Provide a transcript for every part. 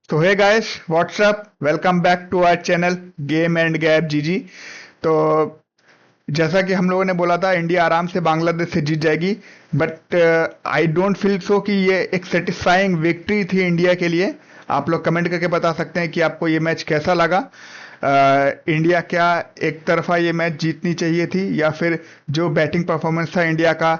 तो hey guys, what's up, welcome back to our channel game and gap GG. तो जैसा कि हम लोगों ने बोला था, इंडिया आराम से बांग्लादेश से जीत जाएगी। But I don't feel so कि ये एक सेटिस्फाइंग विक्ट्री थी इंडिया के लिए। आप लोग कमेंट करके बता सकते हैं कि आपको ये मैच कैसा लगा। इंडिया क्या एक तरफा ये मैच जीतनी चाहिए थी, या फिर जो बैटिंग परफॉर्मेंस था इंडिया का,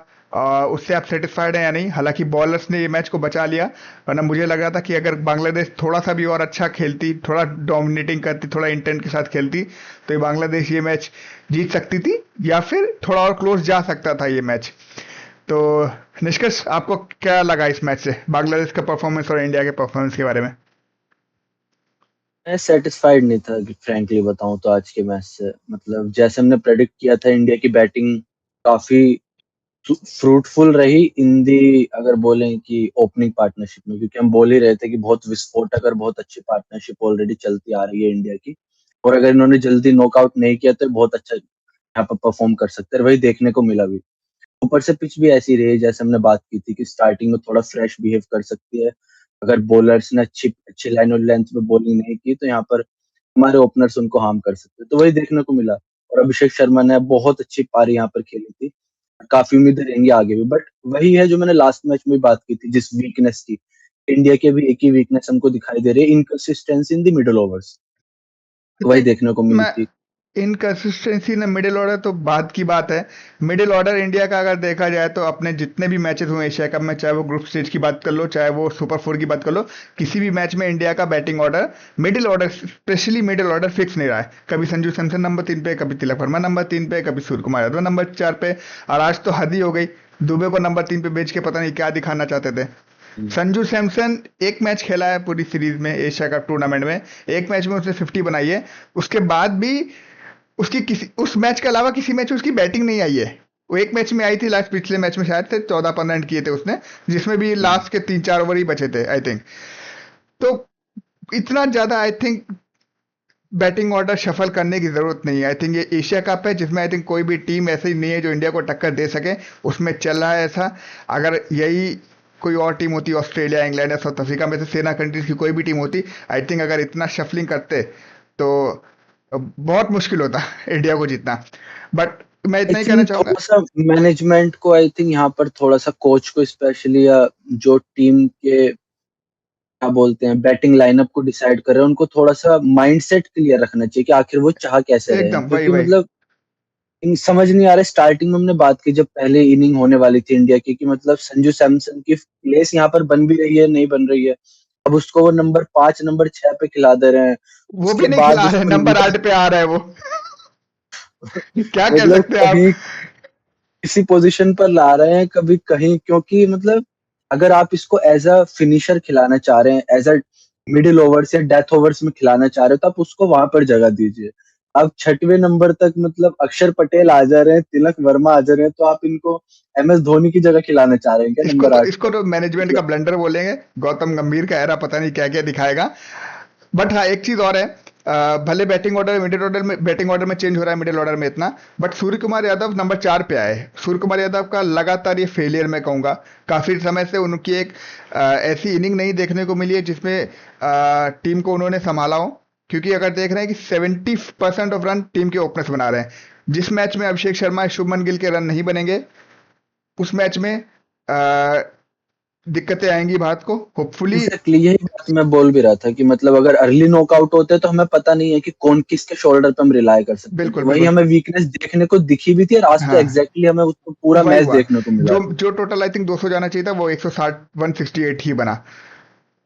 उससे आप सेटिस्फाइड हैं या नहीं। हालांकि बॉलर्स ने ये मैच को बचा लिया, वरना मुझे लग रहा था कि अगर बांग्लादेश थोड़ा सा भी और अच्छा खेलती, थोड़ा डोमिनेटिंग करती, थोड़ा इंटेंट के साथ खेलती, तो ये बांग्लादेश ये मैच जीत सकती थी, या फिर थोड़ा और क्लोज जा सकता था ये मैच। तो निष्कर्ष, आपको क्या लगा इस मैच से, बांग्लादेश का परफॉर्मेंस और इंडिया के परफॉर्मेंस के बारे में? मैं सेटिस्फाइड नहीं था कि फ्रैंकली बताऊं तो आज के मैच से। मतलब जैसे हमने प्रेडिक्ट किया था, इंडिया की बैटिंग काफी फ्रूटफुल रही इन दी, अगर बोलें कि ओपनिंग पार्टनरशिप में, क्योंकि हम बोल ही रहे थे कि बहुत विस्फोटक और बहुत अच्छी पार्टनरशिप ऑलरेडी चलती आ रही है इंडिया की। और अगर इन्होंने जल्दी नॉकआउट नहीं किया तो बहुत अच्छा यहाँ पर परफॉर्म कर सकते हैं, वही देखने को मिला भी। ऊपर से पिच भी ऐसी रही जैसे हमने बात की थी कि स्टार्टिंग में थोड़ा फ्रेश बिहेव कर सकती है। अगर बॉलर्स ने अच्छी अच्छी लाइन और लेंथ में बॉलिंग नहीं की तो यहाँ पर हमारे ओपनर्स उनको हार्म कर सकते हैं, तो वही देखने को मिला। और अभिषेक शर्मा ने बहुत अच्छी पारी यहाँ पर खेली थी। काफी उम्मीदें रहेंगी आगे भी, बट वही है जो मैंने लास्ट मैच में बात की थी, जिस वीकनेस की इंडिया के भी एक ही वीकनेस हमको दिखाई दे रही है, inconsistency in the middle overs. तो वही देखने को मिली मैं थी। इनकंसिस्टेंसी ना, मिडिल ऑर्डर तो बात की बात है। मिडिल ऑर्डर इंडिया का अगर देखा जाए तो अपने जितने भी मैचेस हुए एशिया कप में, चाहे वो ग्रुप स्टेज की बात कर लो, चाहे वो सुपर फोर की बात कर लो, किसी भी मैच में इंडिया का batting order, middle order specially middle order fix नहीं रहा है। कभी संजू सैमसन नंबर 3 पे, कभी तिलक वर्मा नंबर 3 पे, कभी सूर्य कुमार यादव नंबर 4 पे, और आज तो हद ही हो गई। दुबे को नंबर 3 पे बेच के पता नहीं क्या दिखाना चाहते थे। संजू सैमसन एक मैच खेला है पूरी सीरीज में, एशिया कप टूर्नामेंट में। एक मैच में उसने 50 बनाई है। उसके बाद भी उसकी किसी उस मैच के अलावा किसी मैच में उसकी बैटिंग नहीं आई है। वो एक मैच में आई थी, लास्ट पिछले मैच में शायद से 14-15 रन किए थे उसने, जिसमें भी लास्ट के 3-4 ओवर ही बचे थे आई थिंक। तो इतना ज्यादा I think batting order shuffle करने की जरूरत नहीं है। आई थिंक ये एशिया कप है, जिसमें आई थिंक कोई भी टीम ऐसी नहीं है जो इंडिया को टक्कर दे सके। उसमें चल रहा है ऐसा। अगर यही कोई और टीम होती, ऑस्ट्रेलिया, इंग्लैंड या साउथ अफ्रीका में से सेना कंट्रीज की कोई भी टीम होती, आई थिंक अगर इतना शफलिंग करते तो बहुत मुश्किल होता इंडिया को जीतना। बट मैं आई इतना ही कहना थिंक चाहूंगा। थोड़ा सा मैनेजमेंट को, आई थिंक यहाँ पर थोड़ा सा कोच को स्पेशली, या जो टीम के क्या बोलते हैं बैटिंग लाइनअप को डिसाइड कर रहे हैं, उनको थोड़ा सा माइंडसेट क्लियर रखना चाहिए कि आखिर वो चाह कैसे रहे हैं। एकदम वही क्योंकि वही। मतलब समझ नहीं आ रहा है। स्टार्टिंग में हमने बात की जब पहले इनिंग होने वाली थी इंडिया की, कि मतलब संजू सैमसन की प्लेस यहाँ पर बन भी रही है, नहीं बन रही है। अब उसको वो नंबर 5 नंबर 6 पे खिला दे रहे हैं। वो भी उसके नहीं बाद खिला रहे, उसको नंबर नंबर 8 पे आ रहा है वो। क्या कह मतलब सकते हैं आप? कहीं किसी पोजीशन पर ला रहे हैं, कभी कहीं, क्योंकि मतलब अगर आप इसको एज अ फिनिशर खिलाना चाह रहे हैं, एज अ मिडिल ओवर्स या डेथ ओवर्स में खिलाना चाह रहे हो, तो आप उसको वहां पर जगह दीजिए। अब 6वें नंबर तक मतलब अक्षर पटेल आ जा रहे हैं, तिलक वर्मा आ जा रहे हैं, तो आप इनको MS धोनी की जगह खिलाना चाह रहे हैं क्या इसको नंबर तो 8 इसको पर? तो मैनेजमेंट का मतलब ब्लंडर बोलेंगे। गौतम गंभीर का एरा पता नहीं क्या क्या दिखाएगा। बट हाँ, एक चीज और है। भले बैटिंग ऑर्डर मिडिल ऑर्डर में, बैटिंग ऑर्डर में चेंज हो रहा है मिडिल ऑर्डर में इतना, बट सूर्य कुमार यादव नंबर 4 पे आए। सूर्य कुमार यादव का लगातार ये फेलियर मैं कहूंगा। काफी समय से उनकी एक ऐसी इनिंग नहीं देखने को मिली है जिसमें टीम को उन्होंने संभाला हो। क्योंकि अगर देख रहे हैं कि 70% ऑफ रन टीम के ओपनर्स बना रहे हैं। जिस मैच में अभिषेक शर्मा, शुभमन गिल के रन नहीं बनेंगे, उस मैच में दिक्कतें आएंगी भारत को, होपफुली। एग्जैक्टली यही बात मैं बोल भी रहा था कि मतलब अगर अर्ली नॉकआउट होते हैं तो हमें पता नहीं है कि कौन किसके शोल्डर पे हम रिलाय कर सकते हैं, बिल्कुल तो वही बिल्कुल। हमें वीकनेस देखने को दिखी भी थी, और आज तो हाँ, एग्जैक्टली हमें उसको पूरा वही मैच हुआ। देखने को मिला जो है। जो टोटल आई थिंक 200 जाना चाहिए था, वो 160, 168 ही बना।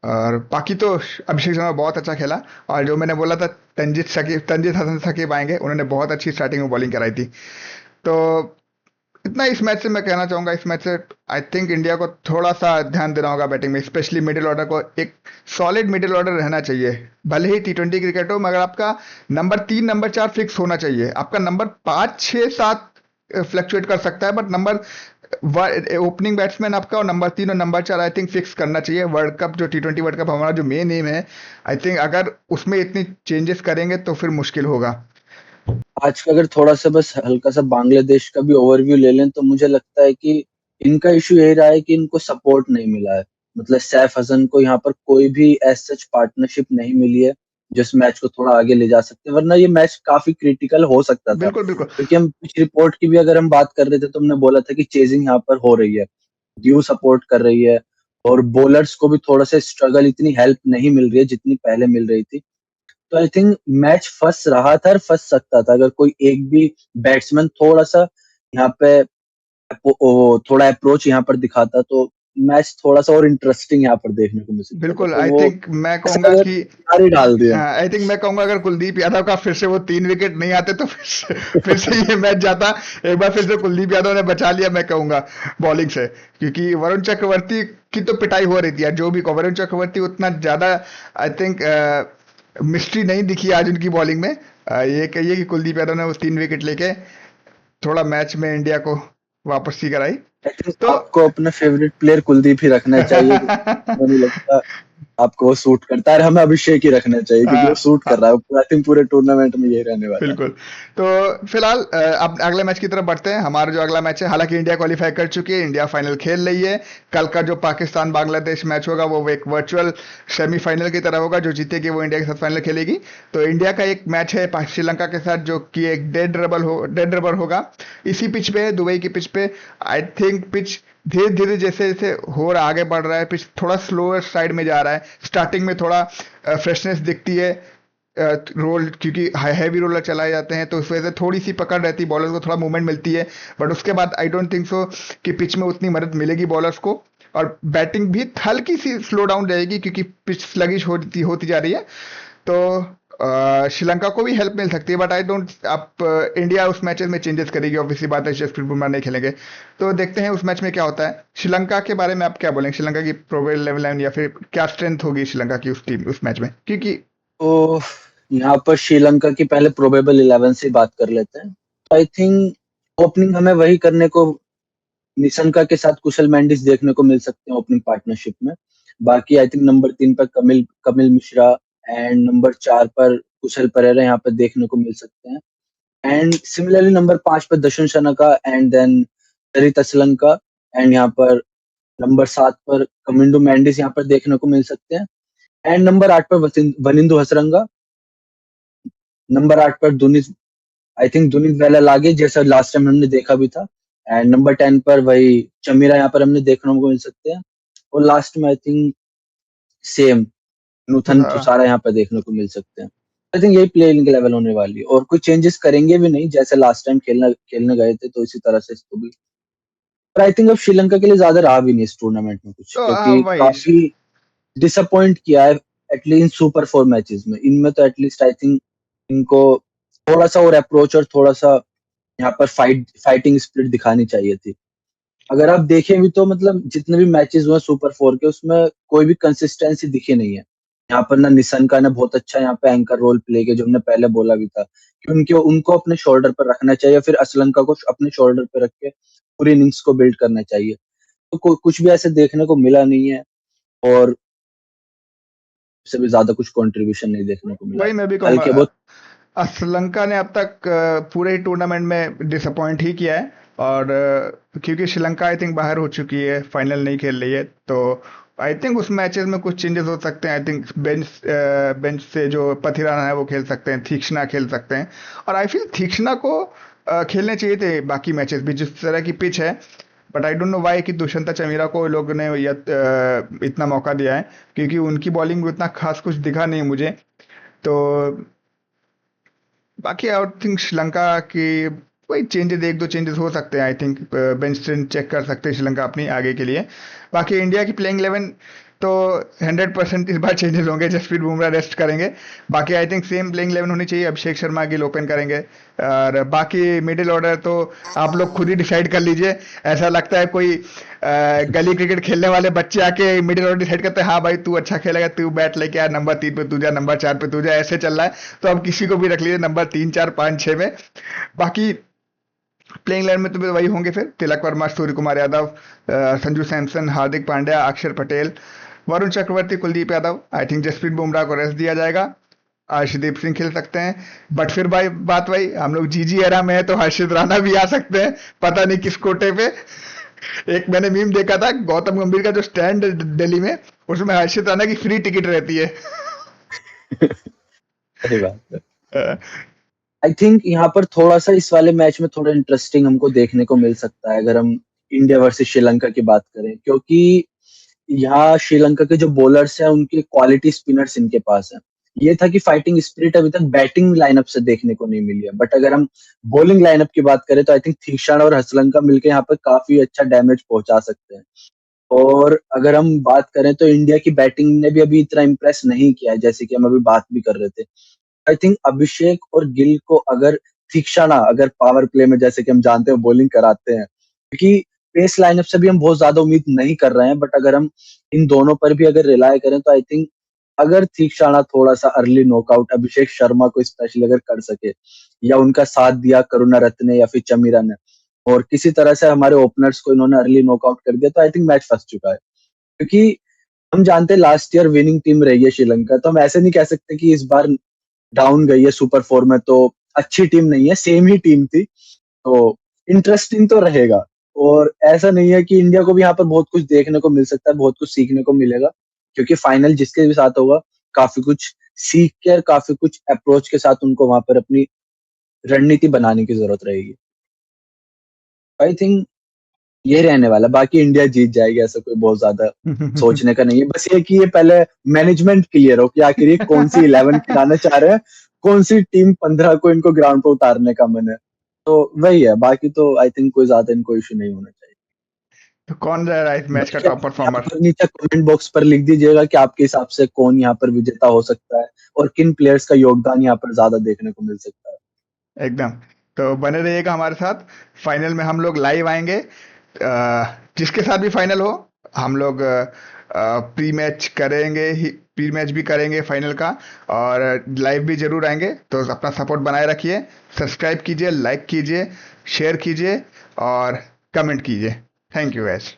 और बाकी तो अभिषेक शर्मा बहुत अच्छा खेला। और जो मैंने बोला था, तंजीत हसन शकीब आएंगे, उन्होंने बहुत अच्छी स्टार्टिंग में बॉलिंग कराई थी। तो इतना इस मैच से मैं कहना चाहूंगा। इस मैच से आई थिंक इंडिया को थोड़ा सा ध्यान देना होगा बैटिंग में, स्पेशली मिडिल ऑर्डर को। एक सॉलिड मिडिल ऑर्डर रहना चाहिए। भले ही T20 क्रिकेट हो, मगर आपका नंबर 3 नंबर 4 फिक्स होना चाहिए। आपका नंबर 5 6 7 फ्लक्चुएट कर सकता है, बट नंबर ओपनिंग बैट्समैन आपका, और नंबर 3 और नंबर 4 आई थिंक फिक्स करना चाहिए। वर्ल्ड कप जो T20 वर्ल्ड कप हमारा जो मेन एम है, आई थिंक अगर उसमें इतनी चेंजेस करेंगे तो फिर मुश्किल होगा। आज का अगर थोड़ा सा बस हल्का सा बांग्लादेश का भी ओवरव्यू ले लें तो मुझे लगता है कि इनका इशू यही रहा है कि इनको सपोर्ट नहीं मिला है। मतलब सैफ हसन को यहाँ पर कोई भी एज सच पार्टनरशिप नहीं मिली है जिस मैच को थोड़ा आगे ले जा सकते हैं, वरना ये मैच काफी क्रिटिकल हो सकता था, बिल्कुल बिल्कुल क्योंकि हम पिच रिपोर्ट की भी अगर हम बात कर रहे थे तो हमने बोला था कि चेजिंग यहाँ पर हो रही है, ड्यू सपोर्ट कर रही है, और बॉलर्स को भी थोड़ा सा स्ट्रगल, इतनी हेल्प नहीं मिल रही है जितनी पहले मिल रही थी। तो आई थिंक मैच फंस रहा था और फंस सकता था अगर कोई एक भी बैट्समैन थोड़ा सा यहाँ पे थोड़ा अप्रोच यहाँ पर दिखाता, तो मैच थोड़ा सा और इंटरेस्टिंग यहाँ पर देखने को मिल सकता था। बिल्कुल तो आई वो थिंक मैं ऐसा कहूंगा अगर कि चार ही डाल दिया। आई थिंक मैं कहूंगा अगर कुलदीप यादव का फिर से वो 3 विकेट नहीं आते तो फिर से ये मैच जाता। एक बार फिर से कुलदीप यादव ने बचा लिया मैं कहूंगा बॉलिंग से, क्योंकि वरुण चक्रवर्ती की तो पिटाई हो रही थी यार, जो भी को वरुण चक्रवर्ती उतना ज्यादा आई थिंक मिस्ट्री नहीं दिखी आज उनकी बॉलिंग में। ये कहिए कि कुलदीप यादव ने वो 3 विकेट लेके थोड़ा मैच में इंडिया को वापस सी कराई। आई थिंक तो आपको अपना फेवरेट प्लेयर कुलदीप ही रखना चाहिए, क्योंकि मुझे नहीं लगता आपको वो सूट करता है, और हमें अभिषेक ही रखना चाहिए क्योंकि वो हाँ सूट कर हाँ रहा है। आई थिंक पूरे टूर्नामेंट में यही रहने वाला है। बिल्कुल। तो फिलहाल अब अगले मैच की तरफ बढ़ते हैं। हमारा जो अगला मैच है, हालांकि इंडिया क्वालिफाई कर चुकी है, इंडिया फाइनल खेल रही है। कल का जो पाकिस्तान बांग्लादेश मैच होगा वो एक वर्चुअल सेमीफाइनल की तरह होगा, जो जीतेगी वो इंडिया के साथ फाइनल खेलेगी। तो इंडिया का एक मैच है श्रीलंका के साथ, जो कि एक डेड रबल होगा। इसी पिच पे, दुबई की पिच पे। आई थिंक पिच धीरे धीरे जैसे जैसे हो रहा आगे बढ़ रहा है, पिच थोड़ा स्लोअर साइड में जा रहा है। स्टार्टिंग में थोड़ा फ्रेशनेस दिखती है, रोल क्योंकि हैवी रोलर चलाए जाते हैं तो उस वजह से थोड़ी सी पकड़ रहती है, बॉलर को थोड़ा मूवमेंट मिलती है। बट उसके बाद आई डोंट थिंक सो कि पिच में उतनी मदद मिलेगी बॉलर्स को, और बैटिंग भी हल्की सी स्लो डाउन रहेगी क्योंकि पिच स्लगिश होती जा रही है। तो श्रीलंका को भी हेल्प मिल सकती है, बट आई डोंट आप इंडिया उस मैचेस में चेंजेस करेगी, ऑब्वियसली बात है, जसप्रीत बुमराह नहीं खेलेंगे। तो देखते हैं उस मैच में क्या होता है। श्रीलंका के बारे में आप क्या बोलेंगे, श्रीलंका की प्रोबेबल लेवल लाइन या फिर क्या स्ट्रेंथ होगी श्रीलंका की उस टीम उस मैच में, क्योंकि तो यहाँ पर श्रीलंका की पहले प्रोबेबल 11 से बात कर लेते हैं। तो आई थिंक ओपनिंग हमें वही करने को, निशंका के साथ कुशल मेंडिस देखने को मिल सकते हैं ओपनिंग पार्टनरशिप में। बाकी आई थिंक नंबर 3 पर Camille Camille Mishra, and number 4 पर कुशल परेरा यहाँ पर देखने को मिल सकते हैं। एंड सिमिलरली नंबर 5 पर Dasun Shanaka, and then Charith Asalanka, and यहाँ पर नंबर 7 पर कमिंडो मेंडिस यहाँ पर देखने को मिल सकते हैं। एंड नंबर 8 पर वनिंदु हसरंगा, नंबर 8 पर दुनिस, आई थिंक दुनित वेला लागे जैसा लास्ट टाइम हमने देखा भी था। एंड नंबर 10 पर वही चमीरा यहाँ पर हमने देखने को मिल सकते हैं। और लास्ट में आई थिंक सेम नूथन तुषारा यहाँ पर देखने को मिल सकते हैं। आई थिंक यही प्लेइंग लेवल होने वाली है, और कोई चेंजेस करेंगे भी नहीं, जैसे लास्ट टाइम खेलने गए थे तो इसी तरह से इसको भी। पर आई थिंक अब श्रीलंका के लिए ज्यादा रहा भी नहीं इस टूर्नामेंट में कुछ, तो क्योंकि वही काफी डिसअपॉइंट किया है एटलीस्ट इन सुपर 4 मैचेस में। इनमें तो एटलीस्ट आई थिंक इनको थोड़ा सा और अप्रोच और थोड़ा सा यहाँ पर फाइटिंग स्पिरिट दिखानी चाहिए थी। अगर आप देखें भी तो मतलब जितने भी मैचेस हुए सुपर 4 के, उसमें कोई भी कंसिस्टेंसी दिखी नहीं है। यहाँ पर ना निशंका ने बहुत अच्छा यहाँ पे एंकर रोल प्ले किया, जो हमने पहले बोला भी था कि उनको अपने शोल्डर पर रखना चाहिए, फिर असलंका को अपने शोल्डर पर रख के पूरी इनिंग्स को बिल्ड करना चाहिए। तो कुछ भी ऐसे देखने को मिला नहीं है, और से भी ज्यादा कुछ कंट्रीब्यूशन नहीं देखने को मिला है। वही मैं भी कहूंगा। हल्के बहुत श्रीलंका ने अब तक पूरे ही टूर्नामेंट में डिसअपॉइंट ही किया है, और क्योंकि श्रीलंका आई थिंक बाहर हो चुकी है, फाइनल नहीं खेल रही है, तो आई थिंक उस मैचेस में कुछ चेंजेस हो सकते हैं। आई थिंक बेंच से जो पथिराना है वो खेल सकते हैं, तीक्ष्णा खेल सकते हैं, और आई फील तीक्ष्णा को खेलने चाहिए थे बाकी मैचेस भी जिस तरह की पिच है। But I don't know why कि दुष्यंता चमीरा को लोग ने इतना मौका दिया है, क्योंकि उनकी बॉलिंग में उतना खास कुछ दिखा नहीं मुझे। तो बाकी आई थिंक श्रीलंका की वही चेंजेस, एक दो चेंजेस हो सकते हैं। I think bench strength check कर सकते हैं श्रीलंका अपनी आगे के लिए। बाकी इंडिया की प्लेइंग 11 तो 100% इस बार चेंजेस होंगे, जसप्रीत बुमराह रेस्ट करेंगे। बाकी आई थिंक सेम प्लेइंग 11 होनी चाहिए, अभिषेक शर्मा गिल ओपन करेंगे, और बाकी मिडिल ऑर्डर तो आप लोग खुद ही डिसाइड कर लीजिए। ऐसा लगता है कोई गली क्रिकेट खेलने वाले बच्चे आके मिडिल ऑर्डर डिसाइड करते हैं, हाँ भाई तू अच्छा खेलेगा, तू बैट लेके आ, नंबर 3 पे तू जा, नंबर 4 पे तू जा, ऐसे चल रहा है। तो अब किसी को भी रख लीजिए नंबर 3, 4, 5, 6 में। बाकी प्लेइंग लाइन में तो वही होंगे फिर तिलक वर्मा, सूर्य कुमार यादव, संजू सैमसन, हार्दिक पांड्या, अक्षर पटेल, वरुण चक्रवर्ती, कुलदीप यादव। आई थिंक जसप्रीत बुमराह को रेस्ट दिया जाएगा, अर्शदीप सिंह खेल सकते हैं। बट फिर भाई बात वही, हम लोग जीजी एरा में है तो हर्षित राणा भी आ सकते हैं, पता नहीं किस कोटे पे। एक मैंने मीम देखा था, गौतम गंभीर का जो स्टैंड दिल्ली में, उसमें हर्षित राणा की फ्री टिकट रहती है। सही बात है। अ, आई थिंक यहाँ पर थोड़ा सा इस वाले मैच में थोड़ा इंटरेस्टिंग हमको देखने को मिल सकता है अगर हम इंडिया वर्सेस श्रीलंका की बात करें, क्योंकि यहाँ श्रीलंका के जो बॉलर्स हैं उनके क्वालिटी स्पिनर्स इनके पास है। ये था कि फाइटिंग स्पिरिट अभी तक बैटिंग लाइनअप से देखने को नहीं मिली है, बट अगर हम बॉलिंग लाइनअप की बात करें तो आई थिंक थीक्षाण और हसलंका मिलकर यहाँ पर काफी अच्छा डैमेज पहुंचा सकते हैं। और अगर हम बात करें तो इंडिया की बैटिंग ने भी अभी इतना इम्प्रेस नहीं किया है, जैसे कि हम अभी बात भी कर रहे थे। आई थिंक अभिषेक और गिल को अगर तीक्षणा अगर पावर प्ले में, जैसे कि हम जानते हैं, बॉलिंग कराते हैं, क्योंकि पेस लाइनअप से भी हम बहुत ज्यादा उम्मीद नहीं कर रहे हैं, बट अगर हम इन दोनों पर भी अगर रिलाय करें तो आई थिंक अगर तीक्षणा थोड़ा सा अर्ली नॉकआउट अभिषेक शर्मा को स्पेशली अगर कर सके, या उनका साथ दिया करुणा रत्ने या फिर चमीरा ने, और किसी तरह से हमारे ओपनर्स को इन्होंने अर्ली नॉकआउट कर दिया, तो आई थिंक मैच फंस चुका है। क्योंकि हम जानते हैं लास्ट ईयर विनिंग टीम रही है श्रीलंका, तो हम ऐसे नहीं कह सकते कि इस बार डाउन गई है सुपर फोर में तो अच्छी टीम नहीं है, सेम ही टीम थी। तो इंटरेस्टिंग तो रहेगा, और ऐसा नहीं है कि इंडिया को भी यहाँ पर बहुत कुछ देखने को मिल सकता है, बहुत कुछ सीखने को मिलेगा, क्योंकि फाइनल जिसके भी साथ होगा काफी कुछ सीख कर, काफी कुछ अप्रोच के साथ उनको वहां पर अपनी रणनीति बनाने की जरूरत रहेगी। आई थिंक ये रहने वाला, बाकी इंडिया जीत जाएगी, ऐसा कोई बहुत ज्यादा सोचने का नहीं है। बस ये कि ये पहले मैनेजमेंट क्लियर हो कि आखिर ये कौन सी 11 खिलाना चाह रहे हैं, कौन सी टीम 15 को इनको ग्राउंड पे उतारने का मन है। तो वही है, बाकी तो आई थिंक कोई ज्यादा इनको इशू नहीं होना चाहिए। तो कौन रह रहा है इस मैच का बाकी आप टॉप यहाँ परफॉर्मर? पर नीचे कमेंट बॉक्स पर लिख दीजिएगा कि आपके हिसाब से कौन यहाँ पर विजेता हो सकता है, और किन प्लेयर्स का योगदान यहाँ पर ज्यादा देखने को मिल सकता है। एकदम। तो बने रहिएगा हमारे साथ। फाइनल में हम लोग लाइव आएंगे। जिसके साथ भी फाइनल हो, हम लोग प्री मैच करेंगे ही, प्री मैच भी करेंगे फाइनल का, और लाइव भी जरूर आएंगे। तो अपना सपोर्ट बनाए रखिए, सब्सक्राइब कीजिए, लाइक कीजिए, शेयर कीजिए और कमेंट कीजिए। Thank you gas.